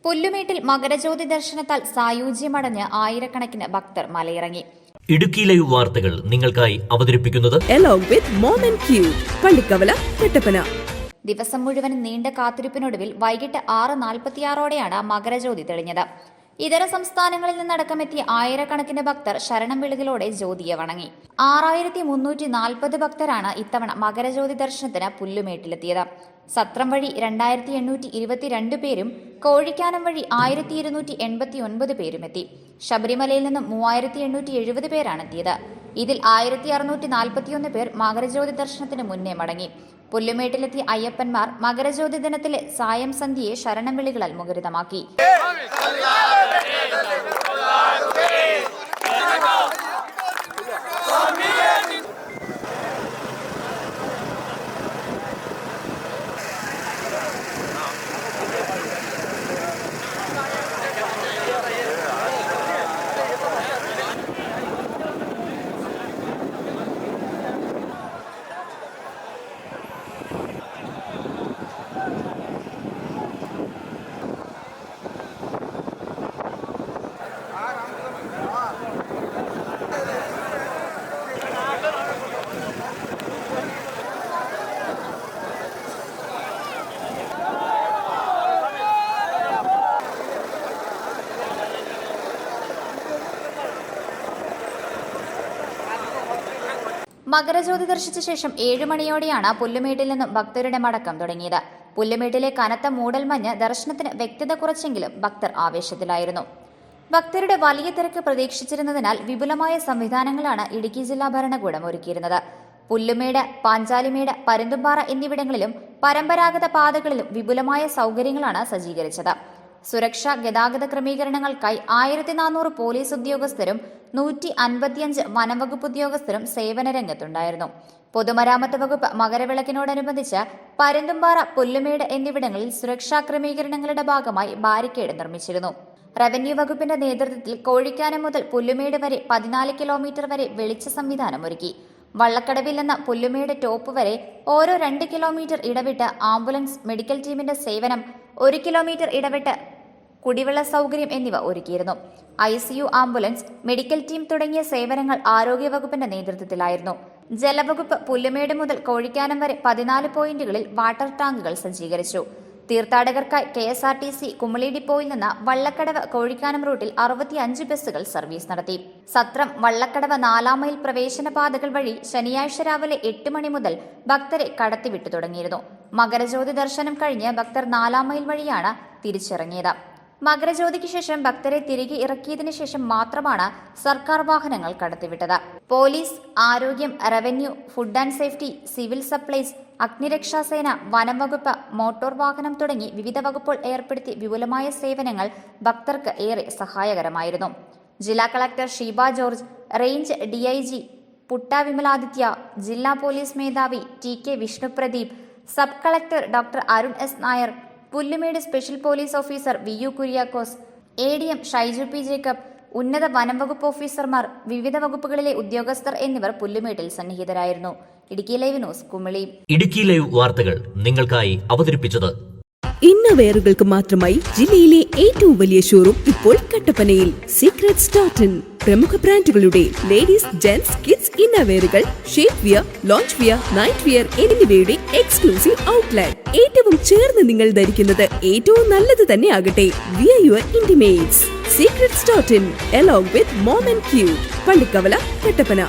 പുല്ലുമേട്ടിൽ മകരജ്യോതി ദർശനത്താൽ സായൂജ്യമടഞ്ഞ് ആയിരക്കണക്കിന് ഭക്തർ മലയിറങ്ങി. ഇടുക്കി ലൈവ് വാർത്തകൾ നിങ്ങൾക്കായി അവതരിപ്പിക്കുന്നത് പള്ളിക്കവല, കട്ടപ്പന. ദിവസം മുഴുവൻ നീണ്ട കാത്തിരിപ്പിനൊടുവിൽ വൈകിട്ട് 6:46 മകരജ്യോതി തെളിഞ്ഞത്. ഇതര സംസ്ഥാനങ്ങളിൽ നിന്നടക്കമെത്തിയ ആയിരക്കണക്കിന് ഭക്തർ ശരണം വിളികളോടെ ജ്യോതിയെ വണങ്ങി. 6340 ഭക്തരാണ് ഇത്തവണ മകരജ്യോതി ദർശനത്തിന് പുല്ലുമേട്ടിലെത്തിയത്. സത്രം വഴി 2822 പേരും കോഴിക്കാനം വഴി 1289 പേരും എത്തി. ശബരിമലയിൽ നിന്നും 3870 പേരാണ് എത്തിയത്. ഇതിൽ 1641 പേർ മകരജ്യോതി ദർശനത്തിന് മുന്നേ മടങ്ങി. പുല്ലുമേട്ടിലെത്തിയ അയ്യപ്പന്മാർ മകരജ്യോതി ദിനത്തിലെ സായം സന്ധ്യയെ ശരണം വിളികളാൽ മുഖരിതമാക്കി. മകരജ്യോതി ദർശിച്ച ശേഷം 7 മണിയോടെയാണ് പുല്ലുമേട്ടിൽ നിന്നും ഭക്തരുടെ മടക്കം തുടങ്ങിയത്. പുല്ലുമേട്ടിലെ കനത്ത മൂടൽമഞ്ഞ് ദർശനത്തിന് വ്യക്തത കുറച്ചെങ്കിലും ഭക്തർ ആവേശത്തിലായിരുന്നു. ഭക്തരുടെ വലിയ തിരക്ക് പ്രതീക്ഷിച്ചിരുന്നതിനാൽ വിപുലമായ സംവിധാനങ്ങളാണ് ഇടുക്കി ജില്ലാ ഭരണകൂടം ഒരുക്കിയിരുന്നത്. പുല്ലുമേട്, പാഞ്ചാലിമേട്, പരുന്തുംപാറ എന്നിവിടങ്ങളിലും പരമ്പരാഗത പാതകളിലും വിപുലമായ സൗകര്യങ്ങളാണ് സജ്ജീകരിച്ചത്. സുരക്ഷാ ഗതാഗത ക്രമീകരണങ്ങൾക്കായി 1400 പോലീസ് ഉദ്യോഗസ്ഥരും 155 വനംവകുപ്പ് ഉദ്യോഗസ്ഥരും സേവന രംഗത്തുണ്ടായിരുന്നു. പൊതുമരാമത്ത് വകുപ്പ് മകരവിളക്കിനോടനുബന്ധിച്ച് പരുന്തുംപാറ, പുല്ലുമേട് എന്നിവിടങ്ങളിൽ സുരക്ഷാ ക്രമീകരണങ്ങളുടെ ഭാഗമായി ബാരിക്കേഡ് നിർമ്മിച്ചിരുന്നു. റവന്യൂ വകുപ്പിന്റെ നേതൃത്വത്തിൽ കോഴിക്കാനം മുതൽ പുല്ലുമേട് വരെ 14 കിലോമീറ്റർ വരെ വെളിച്ച സംവിധാനം ഒരുക്കി. വള്ളക്കടവിൽ നിന്ന് പുല്ലുമേട് ടോപ്പ് വരെ ഓരോ 2 കിലോമീറ്റർ ഇടവിട്ട് ആംബുലൻസ്, മെഡിക്കൽ ടീമിന്റെ സേവനം, 1 കിലോമീറ്റർ ഇടവിട്ട് കുടിവെള്ള സൗകര്യം എന്നിവ ഒരുക്കിയിരുന്നു. ICU, ആംബുലൻസ്, മെഡിക്കൽ ടീം തുടങ്ങിയ സേവനങ്ങൾ ആരോഗ്യവകുപ്പിന്റെ നേതൃത്വത്തിലായിരുന്നു. ജലവകുപ്പ് പുല്ലുമേട് മുതൽ കോഴിക്കാനം വരെ 14 പോയിന്റുകളിൽ വാട്ടർ ടാങ്കുകൾ സജ്ജീകരിച്ചു. തീർത്ഥാടകർക്കായി KSRTC കുമളി ഡിപ്പോയിൽ നിന്ന് വള്ളക്കടവ്, കോഴിക്കാനം റൂട്ടിൽ 65 ബസ്സുകൾ സർവീസ് നടത്തി. സത്രം, വള്ളക്കടവ് 4 മൈൽ പ്രവേശന പാതകൾ വഴി ശനിയാഴ്ച രാവിലെ 8 മണി മുതൽ ഭക്തരെ കടത്തിവിട്ടു തുടങ്ങിയിരുന്നു. മകരജ്യോതി ദർശനം കഴിഞ്ഞ് ഭക്തർ 4 മൈൽ വഴിയാണ് തിരിച്ചിറങ്ങിയത്. മകരജ്യോതിക്ക് ശേഷം ഭക്തരെ തിരികെ ഇറക്കിയതിനു ശേഷം മാത്രമാണ് സർക്കാർ വാഹനങ്ങൾ കടത്തിവിട്ടത്. പോലീസ്, ആരോഗ്യം, revenue, food and safety, civil supplies, അഗ്നിരക്ഷാസേന, വനം വകുപ്പ്, മോട്ടോർ വാഹനം തുടങ്ങി വിവിധ വകുപ്പുകൾ ഏർപ്പെടുത്തിയ വിപുലമായ സേവനങ്ങൾ ഭക്തർക്ക് ഏറെ സഹായകരമായിരുന്നു. ജില്ലാ collector Sheeba George, range DIG Putta Vimaladitya, ജില്ലാ പോലീസ് മേധാവി TK Vishnu Pradeep, sub collector doctor Arun S Nair, Pullumedu special police officer VU Kuriakose, ADM Shaiju P Jacob, ഉന്നത വനം വകുപ്പ് ഓഫീസർമാർ, വിവിധ വകുപ്പുകളിലെ ഉദ്യോഗസ്ഥർ എന്നിവർ പുല്ലുമേട്ടിൽ സന്നിഹിതരായിരുന്നു. Idukki live news, Kumily. Idukki live വാർത്തകൾ നിങ്ങൾക്കായി അവതരിപ്പിച്ചത് ഇന്നവെയറുകൾക്ക് മാത്രമായി ജില്ലയിലെ ഏറ്റവും വലിയ ഷോറൂം ഇപ്പോൾ കട്ടപ്പനയിൽ. സീക്രട്ട് സ്റ്റാർട്ടൻ പ്രമുഖ ബ്രാൻഡുകളുടെ ലേഡീസ്, ജെന്റ്സ്, കിഡ്സ് ഇന്നവെയറുകൾ, shape wear, lounge wear, night wear എന്നിവയുടെ എക്സ്ക്ലൂസീവ് ഔട്ട്ലെറ്റ്. ഏറ്റവും ചേർന്ന് നിങ്ങൾ ധരിക്കുന്നത് ഏറ്റവും നല്ലത് തന്നെ ആകട്ടെ. Wear your intimates. സീക്രട്ട് സ്റ്റാർട്ടൻ along with Mom and Q, Pallikkavala, Kattappana.